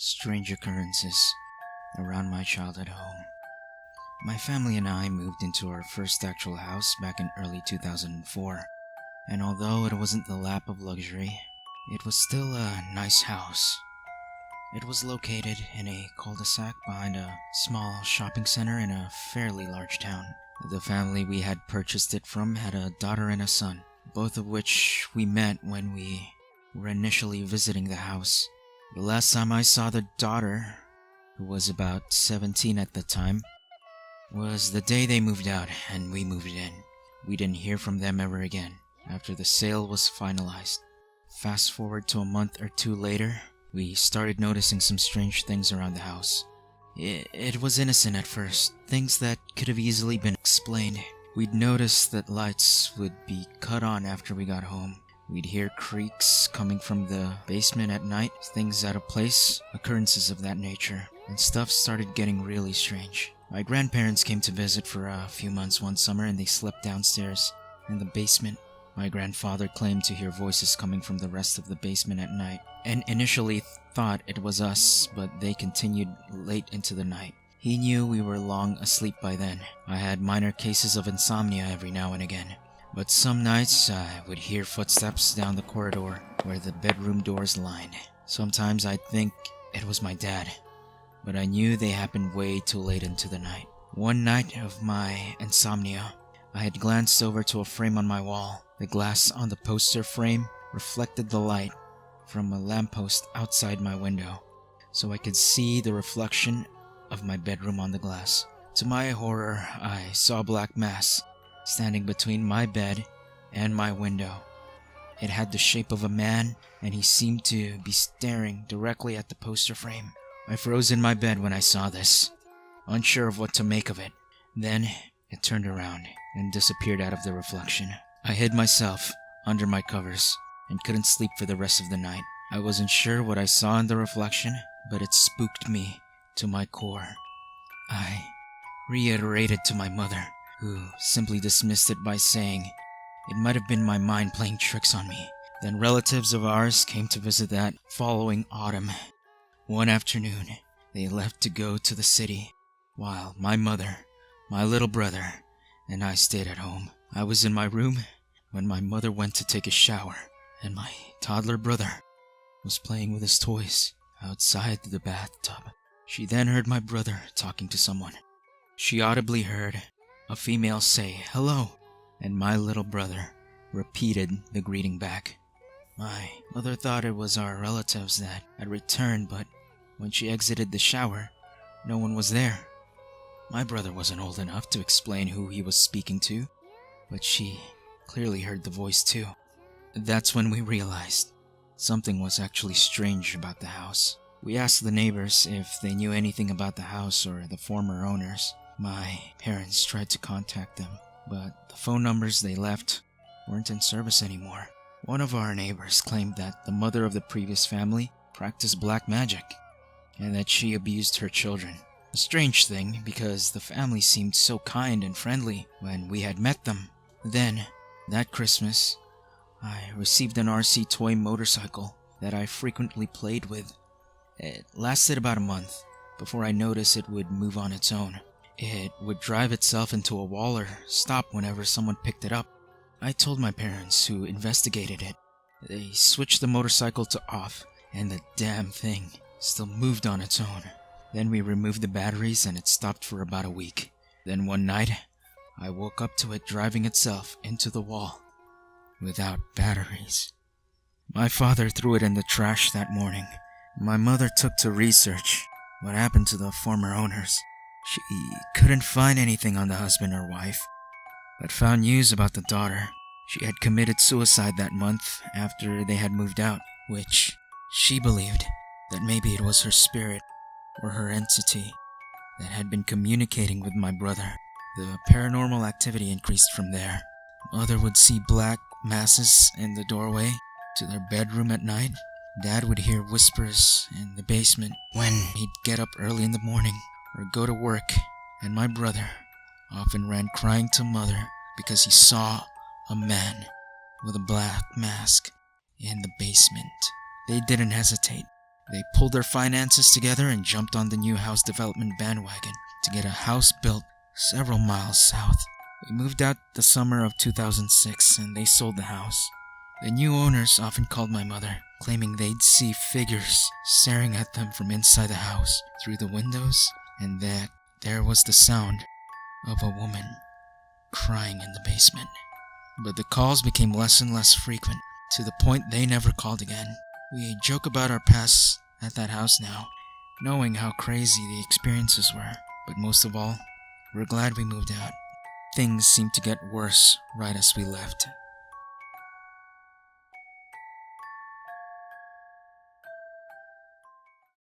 Strange occurrences around my childhood home. My family and I moved into our first actual house back in early 2004, and although it wasn't the lap of luxury, it was still a nice house. It was located in a cul-de-sac behind a small shopping center in a fairly large town. The family we had purchased it from had a daughter and a son, both of which we met when we were initially visiting the house. The last time I saw the daughter, who was about 17 at the time, was the day they moved out and we moved in. We didn't hear from them ever again after the sale was finalized. Fast forward to a month or two later, we started noticing some strange things around the house. It was innocent at first, things that could have easily been explained. We'd noticed that lights would be cut on after we got home. We'd hear creaks coming from the basement at night, things out of place, occurrences of that nature, and stuff started getting really strange. My grandparents came to visit for a few months one summer and they slept downstairs in the basement. My grandfather claimed to hear voices coming from the rest of the basement at night, and initially thought it was us, but they continued late into the night. He knew we were long asleep by then. I had minor cases of insomnia every now and again, but some nights I would hear footsteps down the corridor where the bedroom doors lined. Sometimes I'd think it was my dad, but I knew they happened way too late into the night. One night of my insomnia, I had glanced over to a frame on my wall. The glass on the poster frame reflected the light from a lamppost outside my window, so I could see the reflection of my bedroom on the glass. To my horror, I saw a black mass standing between my bed and my window. It had the shape of a man, and he seemed to be staring directly at the poster frame. I froze in my bed when I saw this, unsure of what to make of it. Then it turned around and disappeared out of the reflection. I hid myself under my covers and couldn't sleep for the rest of the night. I wasn't sure what I saw in the reflection, but it spooked me to my core. I reiterated to my mother, who simply dismissed it by saying it might have been my mind playing tricks on me. Then relatives of ours came to visit that following autumn. One afternoon, they left to go to the city, while my mother, my little brother, and I stayed at home. I was in my room when my mother went to take a shower, and my toddler brother was playing with his toys outside the bathtub. She then heard my brother talking to someone. She audibly heard a female say, "Hello," and my little brother repeated the greeting back. My mother thought it was our relatives that had returned, but when she exited the shower, no one was there. My brother wasn't old enough to explain who he was speaking to, but she clearly heard the voice too. That's when we realized something was actually strange about the house. We asked the neighbors if they knew anything about the house or the former owners. My parents tried to contact them, but the phone numbers they left weren't in service anymore. One of our neighbors claimed that the mother of the previous family practiced black magic, and that she abused her children. A strange thing, because the family seemed so kind and friendly when we had met them. Then, that Christmas, I received an RC toy motorcycle that I frequently played with. It lasted about a month before I noticed it would move on its own. It would drive itself into a wall or stop whenever someone picked it up. I told my parents, who investigated it. They switched the motorcycle to off, and the damn thing still moved on its own. Then we removed the batteries and it stopped for about a week. Then one night, I woke up to it driving itself into the wall without batteries. My father threw it in the trash that morning. My mother took to research what happened to the former owners. She couldn't find anything on the husband or wife, but found news about the daughter. She had committed suicide that month after they had moved out, which she believed that maybe it was her spirit or her entity that had been communicating with my brother. The paranormal activity increased from there. Mother would see black masses in the doorway to their bedroom at night. Dad would hear whispers in the basement when he'd get up early in the morning or go to work, and my brother often ran crying to Mother because he saw a man with a black mask in the basement. They didn't hesitate. They pulled their finances together and jumped on the new house development bandwagon to get a house built several miles south. We moved out the summer of 2006 and they sold the house. The new owners often called my mother, claiming they'd see figures staring at them from inside the house through the windows, and that there was the sound of a woman crying in the basement. But the calls became less and less frequent, to the point they never called again. We joke about our past at that house now, knowing how crazy the experiences were. But most of all, we're glad we moved out. Things seemed to get worse right as we left.